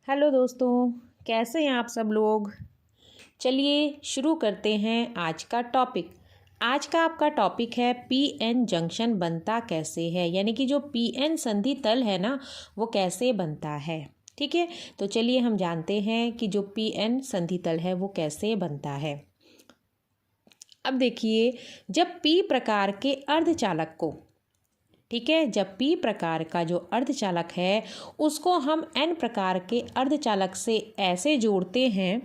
Hello दोस्तों, कैसे हैं आप सब लोग। चलिए शुरू करते हैं आज का टॉपिक। आज का आपका टॉपिक है पीएन जंक्शन बनता कैसे है, यानी कि जो पीएन संधि तल है ना वो कैसे बनता है। ठीक है, तो चलिए हम जानते हैं कि जो पीएन संधि तल है वो कैसे बनता है। अब देखिए, जब पी प्रकार के अर्धचालक को, ठीक है, जब पी प्रकार का जो अर्धचालक है उसको हम एन प्रकार के अर्धचालक से ऐसे जोड़ते हैं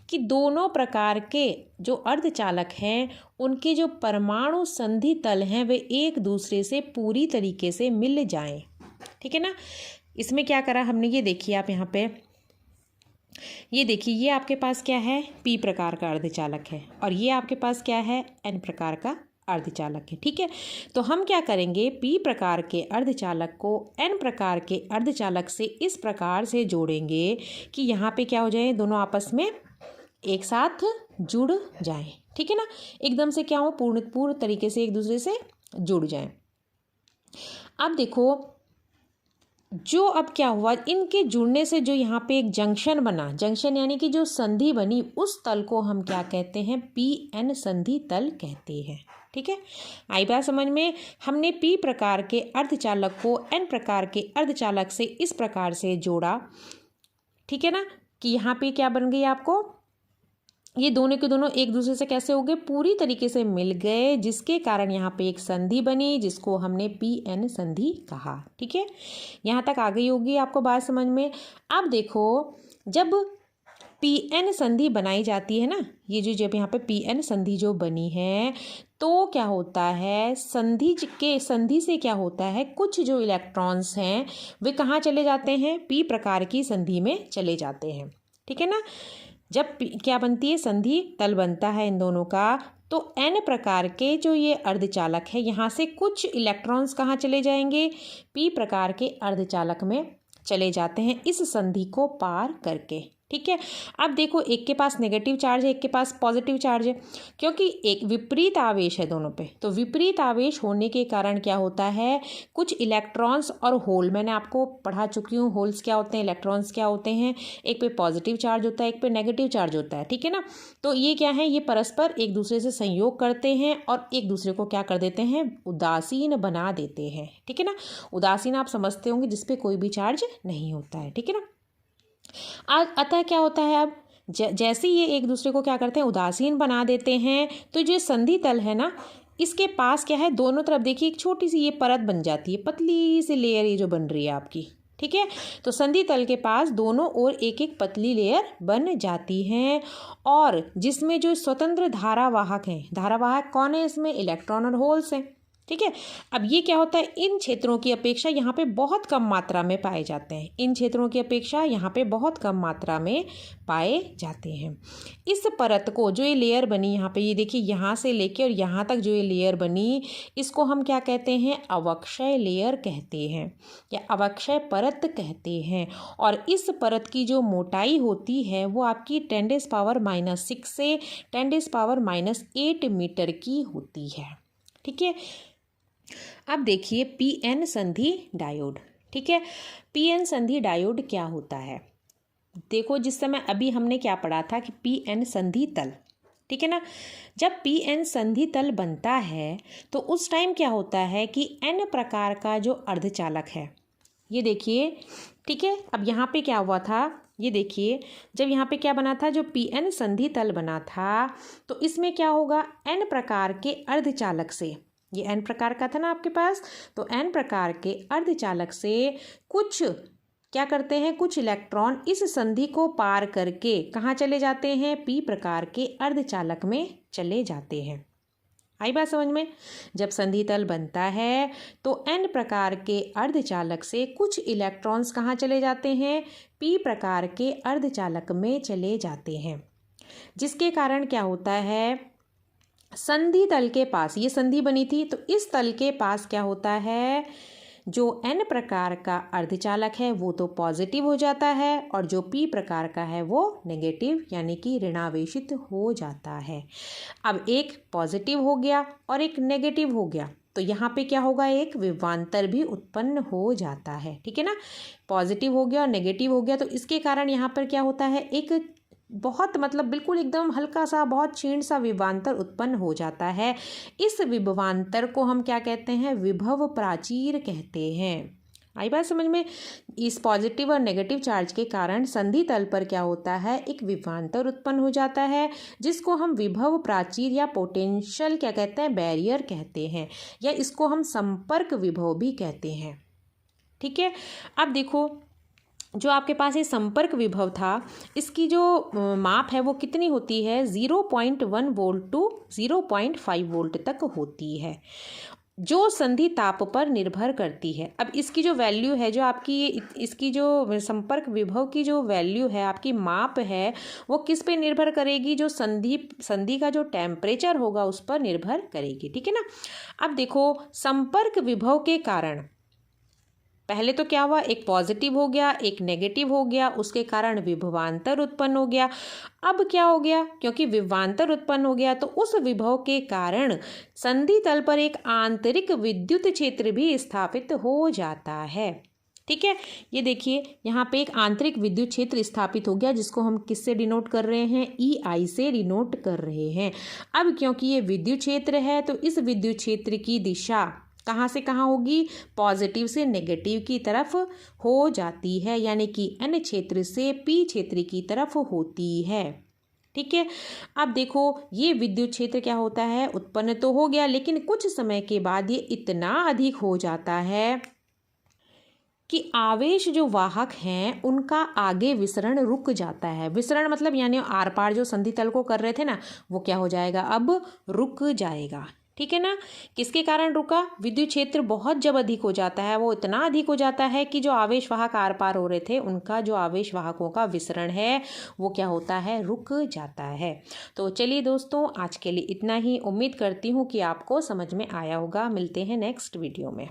कि दोनों प्रकार के जो अर्धचालक हैं उनके जो परमाणु संधि तल हैं वे एक दूसरे से पूरी तरीके से मिल जाएं। ठीक है ना। इसमें क्या करा हमने, ये देखिए आप यहाँ पे, ये देखिए, ये आपके पास क्या है, पी प्रकार का अर्धचालक है और ये आपके पास क्या है, एन प्रकार का अर्धचालक है। ठीक है, तो हम क्या करेंगे, पी प्रकार के अर्धचालक को एन प्रकार के अर्धचालक से इस प्रकार से जोड़ेंगे कि यहाँ पे क्या हो जाए, दोनों आपस में एक साथ जुड़ जाएं। ठीक है ना, एकदम से क्या हो, पूर्ण तरीके से एक दूसरे से जुड़ जाएं। अब देखो, जो अब क्या हुआ, इनके जुड़ने से जो यहाँ पे एक जंक्शन बना, जंक्शन यानी कि जो संधि बनी, उस तल को हम क्या कहते हैं, पी एन संधि तल कहते हैं। ठीक है, आई बात समझ में। हमने पी प्रकार के अर्धचालक को एन प्रकार के अर्धचालक से इस प्रकार से जोड़ा, ठीक है ना, कि यहाँ पे क्या बन गई आपको, ये दोनों के दोनों एक दूसरे से कैसे हो गए, पूरी तरीके से मिल गए, जिसके कारण यहाँ पे एक संधि बनी जिसको हमने पी एन संधि कहा। ठीक है, यहाँ तक आ गई होगी आपको बात समझ में। अब देखो, जब पी एन संधि बनाई जाती है ना, ये जो जब यहाँ पे पी एन संधि जो बनी है तो क्या होता है, संधि से क्या होता है, कुछ जो इलेक्ट्रॉन्स हैं वे कहाँ चले जाते हैं, पी प्रकार की संधि में चले जाते हैं। ठीक है ना, जब क्या बनती है, संधि तल बनता है इन दोनों का, तो एन प्रकार के जो ये अर्धचालक है यहाँ से कुछ इलेक्ट्रॉन्स कहाँ चले जाएंगे, पी प्रकार के अर्धचालक में चले जाते हैं इस संधि को पार करके। ठीक है, अब देखो, एक के पास नेगेटिव चार्ज है, एक के पास पॉजिटिव चार्ज है, क्योंकि एक विपरीत आवेश है दोनों पे, तो विपरीत आवेश होने के कारण क्या होता है, कुछ इलेक्ट्रॉन्स और होल, मैंने आपको पढ़ा चुकी हूँ, होल्स क्या होते हैं, इलेक्ट्रॉन्स क्या होते हैं, एक पे पॉजिटिव चार्ज होता है, एक पे नेगेटिव चार्ज होता है। ठीक है ना, तो ये क्या है, ये परस्पर एक दूसरे से संयोग करते हैं और एक दूसरे को क्या कर देते हैं, उदासीन बना देते हैं। ठीक है ना, उदासीन आप समझते होंगे जिसपे कोई भी चार्ज नहीं होता है। ठीक है ना, अतः क्या होता है, अब जैसे ये एक दूसरे को क्या करते हैं, उदासीन बना देते हैं, तो जो संधि तल है ना, इसके पास क्या है, दोनों तरफ देखिए एक छोटी सी ये परत बन जाती है, पतली सी लेयर ये जो बन रही है आपकी। ठीक है, तो संधि तल के पास दोनों ओर एक एक पतली लेयर बन जाती हैं और जिसमें जो स्वतंत्र धारावाहक हैं, धारावाहक कौन है इसमें, इलेक्ट्रॉन और होल्स हैं। ठीक है, अब ये क्या होता है, इन क्षेत्रों की अपेक्षा यहाँ पे बहुत कम मात्रा में पाए जाते हैं, इन क्षेत्रों की अपेक्षा यहाँ पे बहुत कम मात्रा में पाए जाते हैं। इस परत को, जो ये लेयर बनी यहाँ पे, ये देखिए यहाँ से लेके और यहाँ तक जो ये लेयर बनी, इसको हम क्या कहते हैं, अवक्षय लेयर कहते हैं या अवक्षय परत कहते हैं। और इस परत की जो मोटाई होती है वो आपकी 10⁻⁻6 से 10⁻⁻8 मीटर की होती है। ठीक है, अब देखिए पीएन संधि डायोड। ठीक है, पीएन संधि डायोड क्या होता है, देखो, जिस समय अभी हमने क्या पढ़ा था कि पीएन संधि तल, ठीक है ना, जब पीएन संधि तल बनता है तो उस टाइम क्या होता है कि एन प्रकार का जो अर्धचालक है, ये देखिए, ठीक है, अब यहाँ पे क्या हुआ था, ये देखिए, जब यहाँ पे क्या बना था, जो पीएन संधि तल बना था, तो इसमें क्या होगा, एन प्रकार के अर्धचालक से, ये एन प्रकार का था ना आपके पास, तो एन प्रकार के अर्धचालक से कुछ क्या करते हैं, कुछ इलेक्ट्रॉन इस संधि को पार करके कहाँ चले जाते हैं, पी प्रकार के अर्धचालक में चले जाते हैं। आई बात समझ में। जब संधि तल बनता है तो एन प्रकार के अर्धचालक से कुछ इलेक्ट्रॉन्स कहाँ चले जाते हैं, पी प्रकार के अर्धचालक में चले जाते हैं, जिसके कारण क्या होता है, संधि तल के पास, ये संधि बनी थी तो इस तल के पास क्या होता है, जो एन प्रकार का अर्धचालक है वो तो पॉजिटिव हो जाता है और जो पी प्रकार का है वो नेगेटिव यानी कि ऋणावेशित हो जाता है। अब एक पॉजिटिव हो गया और एक नेगेटिव हो गया, तो यहाँ पे क्या होगा, एक विभवांतर भी उत्पन्न हो जाता है। ठीक है ना, पॉजिटिव हो गया और नेगेटिव हो गया, तो इसके कारण यहाँ पर क्या होता है, एक बहुत मतलब बिल्कुल एकदम हल्का सा बहुत क्षीण सा विभवांतर उत्पन्न हो जाता है। इस विभवांतर को हम क्या कहते हैं, विभव प्राचीर कहते हैं। आई बात समझ में। इस पॉजिटिव और नेगेटिव चार्ज के कारण संधि तल पर क्या होता है, एक विभवांतर उत्पन्न हो जाता है, जिसको हम विभव प्राचीर या पोटेंशियल क्या कहते हैं, बैरियर कहते हैं, या इसको हम संपर्क विभव भी कहते हैं। ठीक है, अब देखो जो आपके पास ये संपर्क विभव था, इसकी जो माप है वो कितनी होती है, 0.1 वोल्ट टू 0.5 वोल्ट तक होती है, जो संधि ताप पर निर्भर करती है। अब इसकी जो वैल्यू है, जो आपकी इसकी जो संपर्क विभव की जो वैल्यू है, आपकी माप है, वो किस पे निर्भर करेगी, जो संधि का जो टेम्परेचर होगा उस पर निर्भर करेगी। ठीक है ना। अब देखो संपर्क विभव के कारण पहले तो क्या हुआ, एक पॉजिटिव हो गया, एक नेगेटिव हो गया, उसके कारण विभवांतर उत्पन्न हो गया। अब क्या हो गया, क्योंकि विभवांतर उत्पन्न हो गया तो उस विभव के कारण संधि तल पर एक आंतरिक विद्युत क्षेत्र भी स्थापित हो जाता है। ठीक है, ये देखिए यहाँ पे एक आंतरिक विद्युत क्षेत्र स्थापित हो गया, जिसको हम किससे डिनोट कर रहे हैं, EI से डिनोट कर रहे हैं। अब क्योंकि ये विद्युत क्षेत्र है तो इस विद्युत क्षेत्र की दिशा कहाँ से कहाँ होगी, पॉजिटिव से नेगेटिव की तरफ हो जाती है, यानी कि N क्षेत्र से P क्षेत्र की तरफ होती है। ठीक है, अब देखो ये विद्युत क्षेत्र क्या होता है, उत्पन्न तो हो गया, लेकिन कुछ समय के बाद ये इतना अधिक हो जाता है कि आवेश जो वाहक हैं उनका आगे विसरण रुक जाता है। विसरण मतलब यानी आर पार जो संधि तल को कर रहे थे ना, वो क्या हो जाएगा, अब रुक जाएगा। ठीक है ना, किसके कारण रुका, विद्युत क्षेत्र बहुत जब अधिक हो जाता है, वो इतना अधिक हो जाता है कि जो आवेश वाहक आर पार हो रहे थे उनका जो आवेश वाहकों का विसरण है वो क्या होता है, रुक जाता है। तो चलिए दोस्तों, आज के लिए इतना ही। उम्मीद करती हूँ कि आपको समझ में आया होगा। मिलते हैं नेक्स्ट वीडियो में।